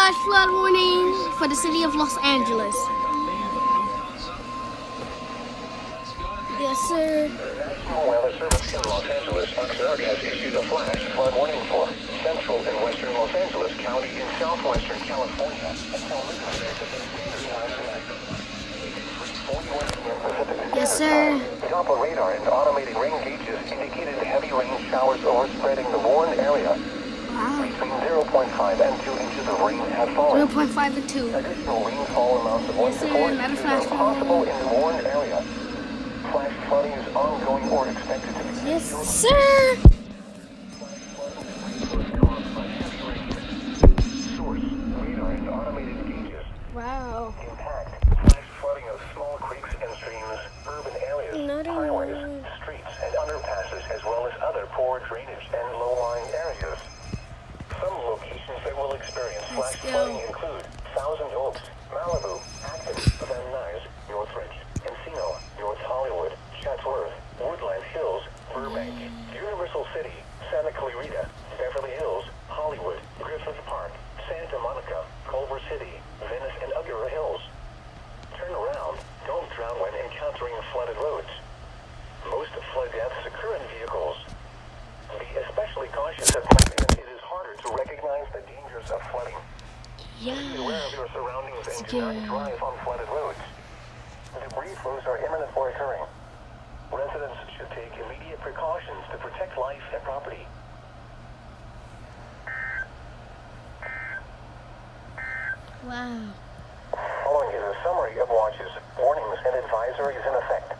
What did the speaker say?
flash flood warning for the city of Los Angeles. Yes, sir. The National Weather Service in Los Angeles, XR, has issued a flash flood warning for central and western Los Angeles County in southwestern California until midnight Pacific Standard Time tonight. 41 p.m. Pacific Yes, Standard sir. Time. Doppler radar and automated rain gauges indicated heavy rain showers overspreading the Warren area. Wow. Between 0.5 and 2 inches of rain have fallen. 0.5 and 2. Additional rainfall amounts of 1 Yes, to sir. 4 Another inches flash are flood possible warning. in the Warren area. Flash flooding is ongoing or expected to be. Yes, sir. Source, radar and automated gauges. Wow. Impact, flash flooding of small creeks and streams, urban areas, Not highways, even. streets, and underpasses, as well as other poor drainage and low-lying areas. Some locations that will experience flash Let's go. flooding include Thousand Oaks, Malibu, Acton, Van Nuys, Northridge, Encino, North Hollywood, Chatsworth, Woodland Hills, Burbank, Universal City, Santa Clarita, Beverly Hills, Hollywood, Griffith Park, Santa Monica, Culver City, Venice, and Agoura Hills. Turn around. Don't drown when encountering flooded roads. Most flood deaths occur in vehicles. Be especially cautious at night as it is harder to recognize the dangers of flooding. Be aware of Yeah. your surroundings and do Yeah. not drive on flooded roads. Debris flows are imminent or occurring. Residents should take immediate precautions to protect life and property. Wow. Following is a summary of watches, warnings, and advisories in effect.